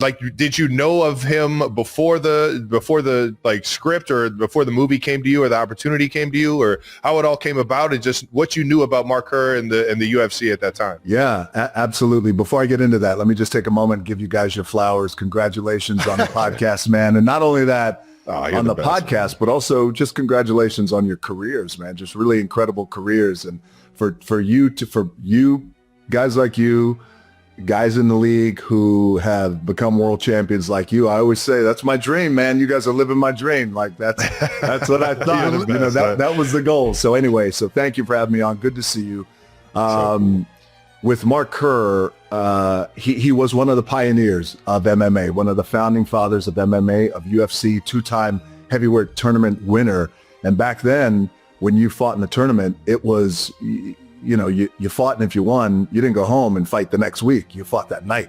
Like, did you know of him before the like script or before the movie came to you or the opportunity came to you, or how it all came about, and just what you knew about Mark Kerr and the UFC at that time? Yeah, absolutely. Before I get into that, let me just take a moment and give you guys your flowers. Congratulations on the podcast, man. And not only that, on the podcast, but also just congratulations on your careers, man. Just really incredible careers. And for you guys like you, guys in the league who have become world champions like you, I always say that's my dream, man. You guys are living my dream. Like that's what I thought. That was the goal. So anyway, so thank you for having me on. Good to see you. With Mark Kerr, he was one of the pioneers of MMA, one of the founding fathers of MMA, of UFC, two-time heavyweight tournament winner. And back then, when you fought in the tournament, it was, you fought, and if you won, you didn't go home and fight the next week. You fought that night.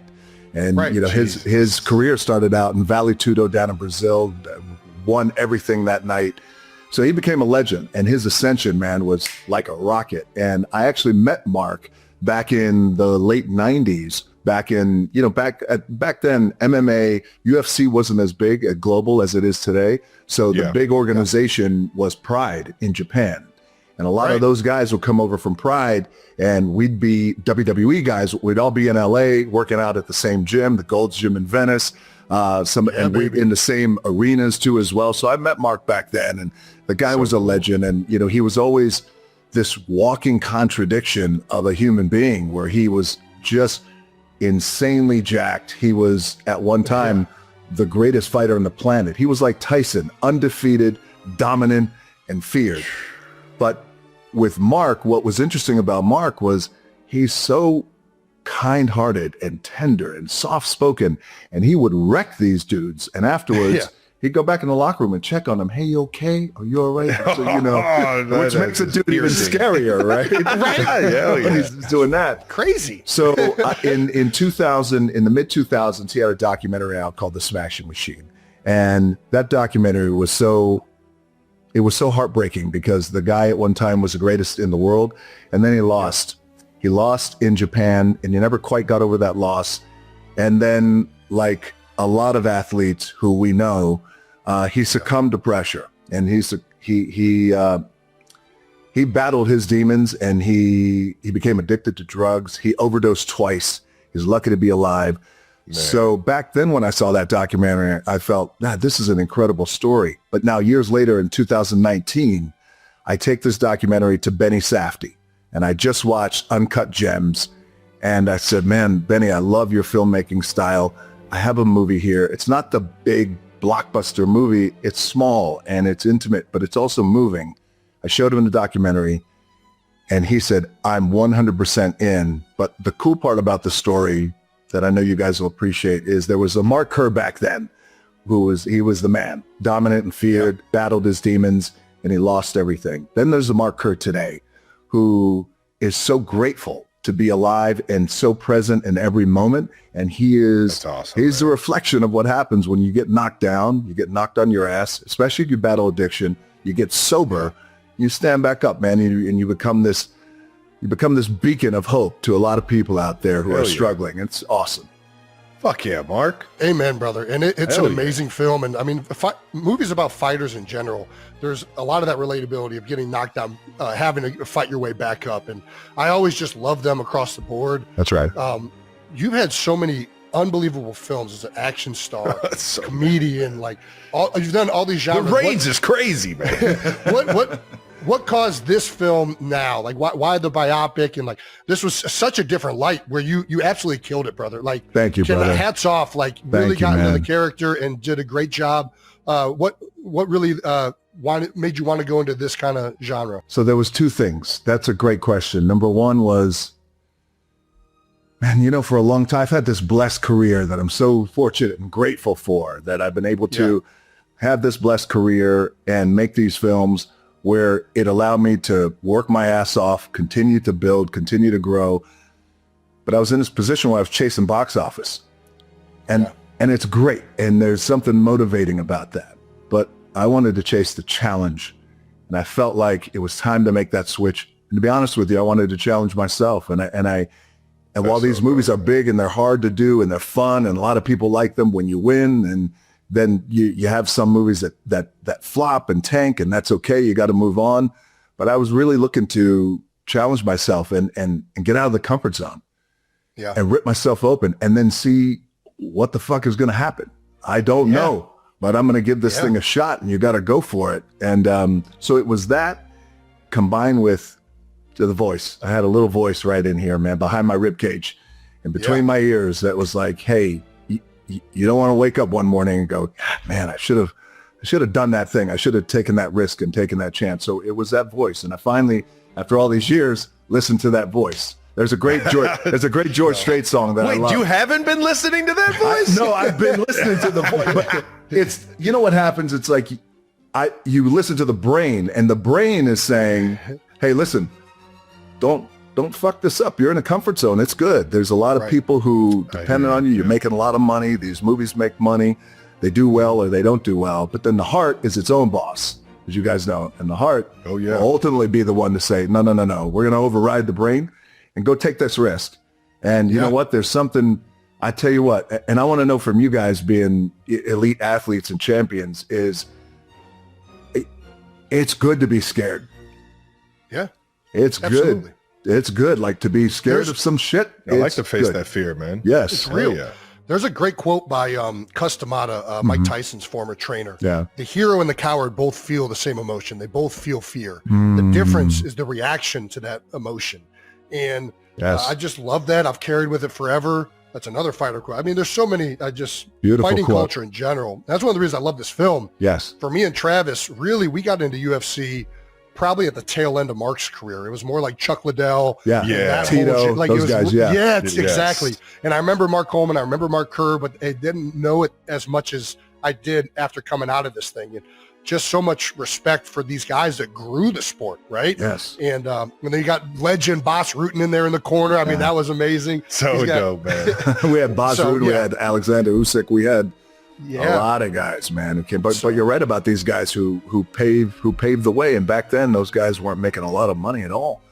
And, right. His career started out in Vale Tudo down in Brazil, won everything that night. So he became a legend, and his ascension, man, was like a rocket. And I actually met Mark back in the late 90s, back then, MMA, UFC wasn't as big at global as it is today. So the big organization was Pride in Japan. And a lot of those guys would come over from Pride, and we'd be WWE guys. We'd all be in LA working out at the same gym, the Gold's Gym in Venice, and we in the same arenas too as well. So I met Mark back then, and the guy was a legend. And, he was always this walking contradiction of a human being, where he was just insanely jacked. He was at one time the greatest fighter on the planet. He was like Tyson, undefeated, dominant, and feared. But with Mark, what was interesting about Mark was he's so kind-hearted and tender and soft-spoken, and he would wreck these dudes. And afterwards, he'd go back in the locker room and check on them. Hey, you okay? Are you all right? So, which makes a dude even scarier, right? Right? He's doing that. Crazy. So in 2000, in the mid-2000s, he had a documentary out called The Smashing Machine. And that documentary was so heartbreaking, because the guy at one time was the greatest in the world, and then he lost. He lost in Japan, and he never quite got over that loss. And then, like a lot of athletes who we know, he succumbed to pressure, and he battled his demons, and he became addicted to drugs. He overdosed twice. He's lucky to be alive. Man. So back then, when I saw that documentary, I felt, this is an incredible story. But now, years later in 2019, I take this documentary to Benny Safdie, and I just watched Uncut Gems. And I said, man, Benny, I love your filmmaking style. I have a movie here. It's not the big blockbuster movie. It's small and it's intimate, but it's also moving. I showed him the documentary, and he said, I'm 100% in. But the cool part about the story that I know you guys will appreciate is there was a Mark Kerr back then he was the man, dominant and feared, battled his demons, and he lost everything. Then there's a Mark Kerr today who is so grateful to be alive and so present in every moment. And he's the reflection of what happens when you get knocked down, you get knocked on your ass, especially if you battle addiction, you get sober, you stand back up, man, and you become this beacon of hope to a lot of people out there who are struggling. It's awesome. Fuck yeah, Mark. Amen, brother. And it's an amazing film. And I mean, movies about fighters in general, there's a lot of that relatability of getting knocked down, having to fight your way back up. And I always just love them across the board. That's right. You've had so many unbelievable films as an action star, comedian, you've done all these genres. The range is crazy, man. What caused this film now? Like, why the biopic? And this was such a different light, where you absolutely killed it, brother. Thank you, brother. Hats off. Really got into the character and did a great job. What really made you want to go into this kind of genre? So there was two things. That's a great question. Number one was, man, for a long time, I've had this blessed career that I'm so fortunate and grateful for, that I've been able to have this blessed career and make these films where it allowed me to work my ass off, continue to build, continue to grow. But I was in this position where I was chasing box office. And it's great. And there's something motivating about that. But I wanted to chase the challenge. And I felt like it was time to make that switch. And to be honest with you, I wanted to challenge myself. And I And while these movies are big and they're hard to do and they're fun and a lot of people like them when you win, and then you have some movies that flop and tank, and that's okay. You got to move on. But I was really looking to challenge myself and get out of the comfort zone and rip myself open and then see what the fuck is going to happen. I don't know, but I'm going to give this thing a shot, and you got to go for it. And so it was that combined with the voice. I had a little voice right in here, man, behind my rib cage and between my ears that was like, hey, you don't want to wake up one morning and go, man, I should have done that thing. I should have taken that risk and taken that chance. So it was that voice. And I finally, after all these years, listened to that voice. There's a great George Strait song that I love. Wait, you haven't been listening to that voice? No, I've been listening to the voice. But it's, you know what happens? It's like you listen to the brain, and the brain is saying, hey, listen, don't fuck this up. You're in a comfort zone. It's good. There's a lot of people who depend on you. You're making a lot of money. These movies make money. They do well or they don't do well. But then the heart is its own boss, as you guys know. And the heart will ultimately be the one to say, no. We're going to override the brain and go take this risk. And you know what? There's something, I tell you what, and I want to know from you guys being elite athletes and champions is it's good to be scared. Yeah. It's Absolutely. Good. It's good, like to be scared of some shit. I like to face that fear, man. Yes. It's real. Yeah. There's a great quote by Customata, Mike Tyson's former trainer. Yeah. The hero and the coward both feel the same emotion. They both feel fear. The difference is the reaction to that emotion. And I just love that. I've carried with it forever. That's another fighter quote. I mean, there's so many, Beautiful fighting quote. culture in general. That's one of the reasons I love this film. Yes. For me and Travis, really, we got into UFC probably at the tail end of Mark's career. It was more like Chuck Liddell. Tito, like those guys, exactly. And I remember Mark Coleman, I remember Mark Kerr, but I didn't know it as much as I did after coming out of this thing. And just so much respect for these guys that grew the sport, right? Yes. And then you got legend Boss Rutan in there in the corner. I mean, that was amazing. So dope, man. We had Boss Rutan, we had Alexander Usyk, we had a Yeah. lot of guys, man, who came. But you're right about these guys who paved the way. And back then, those guys weren't making a lot of money at all.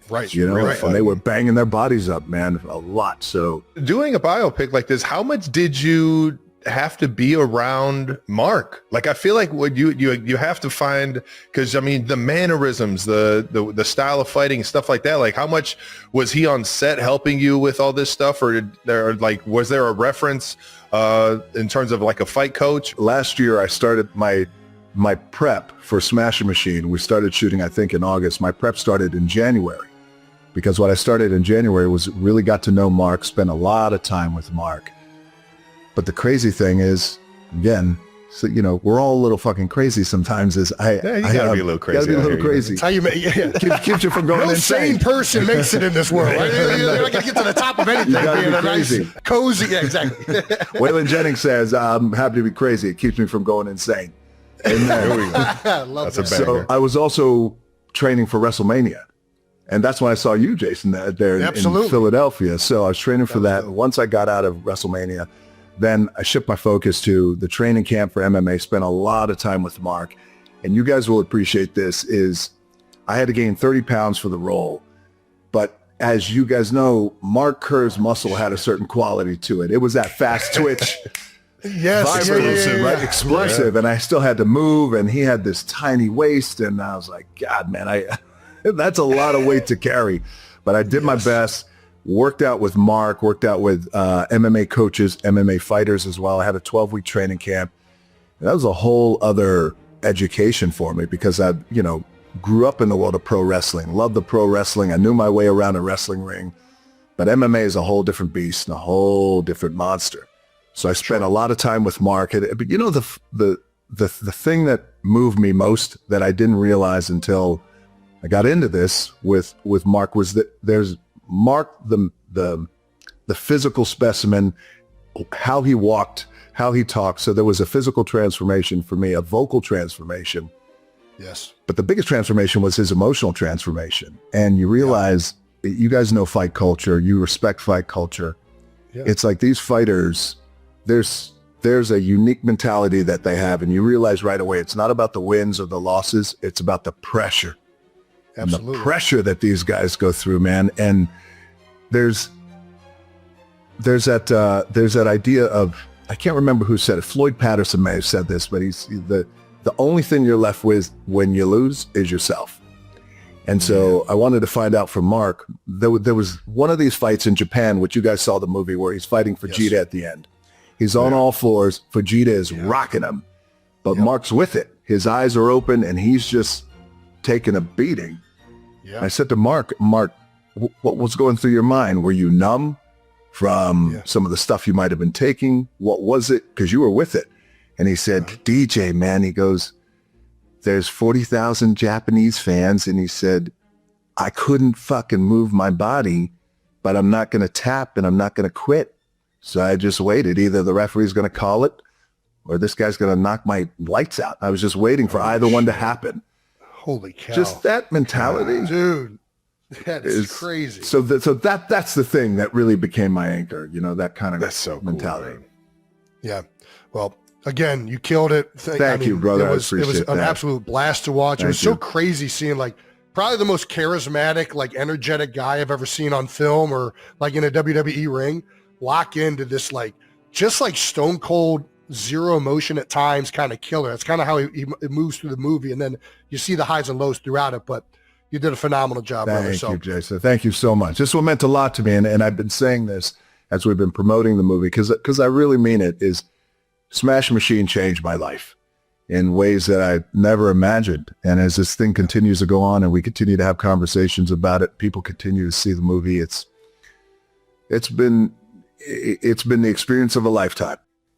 Right. You know, Really and they were banging their bodies up, man, a lot. So Doing a biopic like this, how much did you have to be around Mark? Like, I feel like what you have to find, because I mean the mannerisms, the style of fighting, stuff like that. Like, how much was he on set helping you with all this stuff, or was there a reference in terms of like a fight coach? last year, I started my prep for Smasher Machine. We started shooting, I think, in August. My prep started in January, because what I started in January was really got to know Mark, spent a lot of time with Mark. But the crazy thing is, again, so, you know, we're all a little fucking crazy sometimes. You gotta be a little crazy. Gotta be a little crazy. That's how you make Keeps you from going No insane. sane person makes it in this world. Right? You're not going to get to the top of anything. You gotta being be a nice, crazy. cozy. Yeah, exactly. Waylon Jennings says, I'm happy to be crazy. It keeps me from going insane. Amen. There we go. I love That's that. a banger. So I was also training for WrestleMania. And that's when I saw you, Jason, there in Philadelphia. So I was training for that. Once I got out of WrestleMania, then I shift my focus to the training camp for MMA, spent a lot of time with Mark. And you guys will appreciate this, is I had to gain 30 pounds for the role. But as you guys know, Mark Kerr's muscle had a certain quality to it. It was that fast twitch. Yes. Right? Explosive. And I still had to move, and he had this tiny waist, and I was like, God, man, that's a lot of weight to carry. But I did my best, worked out with Mark, worked out with MMA coaches, MMA fighters as well. I had a 12-week training camp. And that was a whole other education for me, because I, grew up in the world of pro wrestling, loved the pro wrestling. I knew my way around a wrestling ring, but MMA is a whole different beast and a whole different monster. So I spent a lot of time with Mark. But the thing that moved me most, that I didn't realize until I got into this with Mark, was that there's Mark, the physical specimen, how he walked, how he talked. So there was a physical transformation for me, a vocal transformation. Yes. But the biggest transformation was his emotional transformation. And you realize, you guys know fight culture, you respect fight culture. Yeah. It's like these fighters, there's a unique mentality that they have, and you realize right away, it's not about the wins or the losses, it's about the pressure. Absolutely. And the pressure that these guys go through, man. And there's there's that idea of, I can't remember who said it. Floyd Patterson may have said this, but he's the only thing you're left with when you lose is yourself. And so I wanted to find out from Mark, there was one of these fights in Japan, which you guys saw the movie, where he's fighting Vegeta at the end. He's on all fours. Vegeta is rocking him, but Mark's with it. His eyes are open and he's just taking a beating. I said to Mark, what was going through your mind? Were you numb from some of the stuff you might have been taking? What was it? Because you were with it. And he said, DJ, man, he goes, there's 40,000 Japanese fans. And he said, I couldn't fucking move my body, but I'm not going to tap and I'm not going to quit. So I just waited. Either the referee's going to call it or this guy's going to knock my lights out. I was just waiting for either one to happen. Holy cow. Just that mentality. Dude, that is crazy. So that's the thing that really became my anchor, that kind of mentality. Cool, yeah. Well, again, you killed it. Thank you, brother. It was an absolute blast to watch. It was so crazy seeing probably the most charismatic, energetic guy I've ever seen on film or in a WWE ring lock into this just stone cold, zero emotion at times kind of killer. That's kind of how he moves through the movie. And then you see the highs and lows throughout it, but you did a phenomenal job, brother. Thank you, Jason. Thank you so much. This one meant a lot to me. And I've been saying this as we've been promoting the movie because I really mean it, is Smash Machine changed my life in ways that I never imagined. And as this thing continues to go on and we continue to have conversations about it, people continue to see the movie. It's been the experience of a lifetime.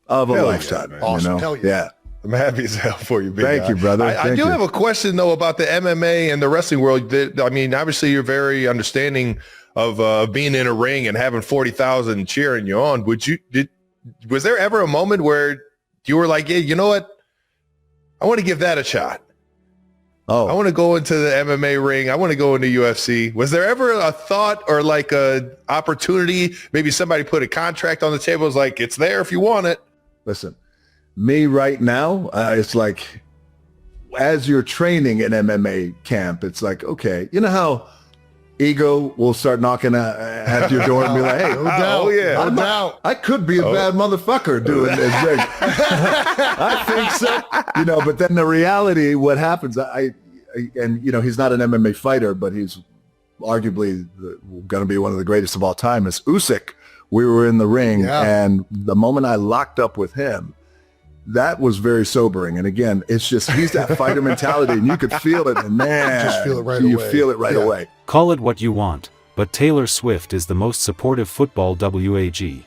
Lifetime. Man. Awesome. Hell yeah. I'm happy as hell for you, big Thank guy. you, brother. I do have a question, though, about the MMA and the wrestling world. Obviously, you're very understanding of being in a ring and having 40,000 cheering you on. Was there ever a moment where you were like, yeah, you know what? I want to give that a shot. Oh, I want to go into the MMA ring. I want to go into UFC. Was there ever a thought or a opportunity? Maybe somebody put a contract on the table. It's like, it's there if you want it. listen, me right now, it's like, as you're training in MMA camp, it's like, okay, you know how ego will start knocking at your door and be like, hey, I could be a bad motherfucker doing this thing. I think so. But then the reality, what happens, he's not an MMA fighter, but he's arguably going to be one of the greatest of all time, is Usyk. We were in the ring, and the moment I locked up with him, that was very sobering. And again, it's just, he's that fighter mentality, and you could feel it, and man, just feel it right you away. feel it right away. Call it what you want, but Taylor Swift is the most supportive football WAG.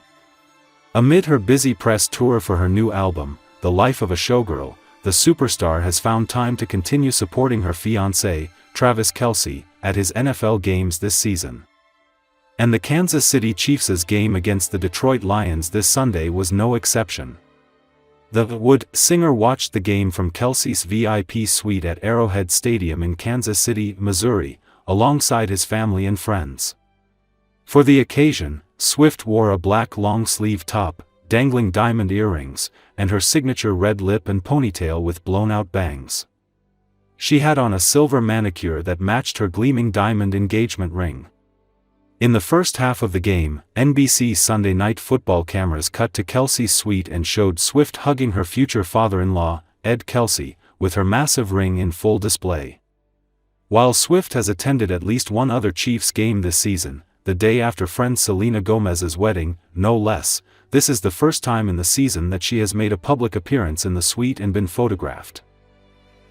Amid her busy press tour for her new album, The Life of a Showgirl, the superstar has found time to continue supporting her fiancé, Travis Kelce, at his NFL games this season. And the Kansas City Chiefs' game against the Detroit Lions this Sunday was no exception. The Wood singer watched the game from Kelce's VIP suite at Arrowhead Stadium in Kansas City, Missouri, alongside his family and friends. For the occasion, Swift wore a black long-sleeve top, dangling diamond earrings, and her signature red lip and ponytail with blown-out bangs. She had on a silver manicure that matched her gleaming diamond engagement ring. In the first half of the game, NBC Sunday Night Football cameras cut to Kelce's suite and showed Swift hugging her future father-in-law, Ed Kelce, with her massive ring in full display. While Swift has attended at least one other Chiefs game this season, the day after friend Selena Gomez's wedding, no less, this is the first time in the season that she has made a public appearance in the suite and been photographed.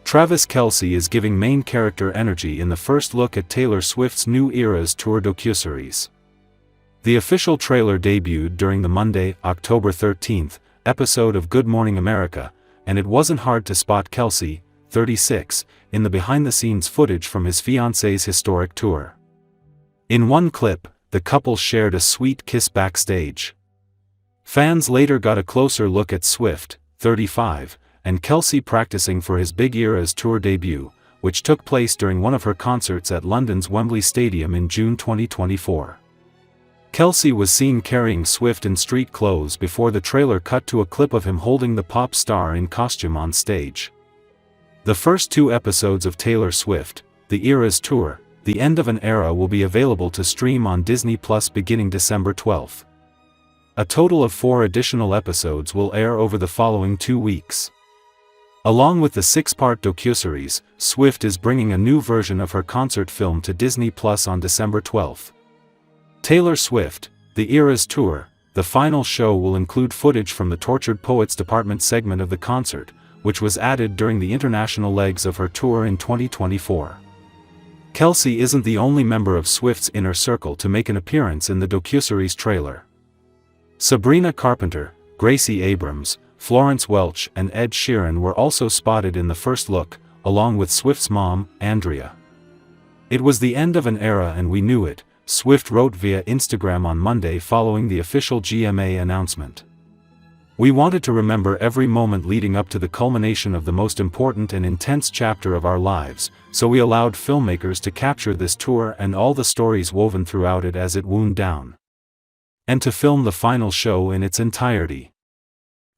Travis Kelce is giving main character energy in the first look at Taylor Swift's new Eras Tour docuseries. The official trailer debuted during the Monday, October 13th, episode of Good Morning America, and it wasn't hard to spot Kelce, 36, in the behind-the-scenes footage from his fiancée's historic tour. In one clip, the couple shared a sweet kiss backstage. Fans later got a closer look at Swift, 35, and Kelce practicing for his Big Eras Tour debut, which took place during one of her concerts at London's Wembley Stadium in June 2024. Kelce was seen carrying Swift in street clothes before the trailer cut to a clip of him holding the pop star in costume on stage. The first two episodes of Taylor Swift, The Eras Tour, The End of an Era will be available to stream on Disney Plus beginning December 12. A total of 4 additional episodes will air over the following 2 weeks. Along with the 6-part docuseries, Swift is bringing a new version of her concert film to Disney Plus on December 12. Taylor Swift, The Eras Tour. The final show will include footage from the Tortured Poets Department segment of the concert, which was added during the international legs of her tour in 2024. Kelce isn't the only member of Swift's inner circle to make an appearance in the docuseries trailer. Sabrina Carpenter, Gracie Abrams, Florence Welch and Ed Sheeran were also spotted in the first look, along with Swift's mom, Andrea. "It was the end of an era and we knew it," Swift wrote via Instagram on Monday following the official GMA announcement. "We wanted to remember every moment leading up to the culmination of the most important and intense chapter of our lives, so we allowed filmmakers to capture this tour and all the stories woven throughout it as it wound down. And to film the final show in its entirety."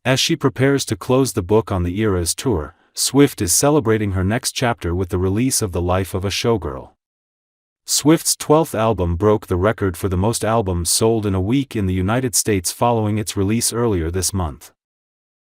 As she prepares to close the book on the Eras Tour, Swift is celebrating her next chapter with the release of The Life of a Showgirl. Swift's 12th album broke the record for the most albums sold in a week in the United States following its release earlier this month.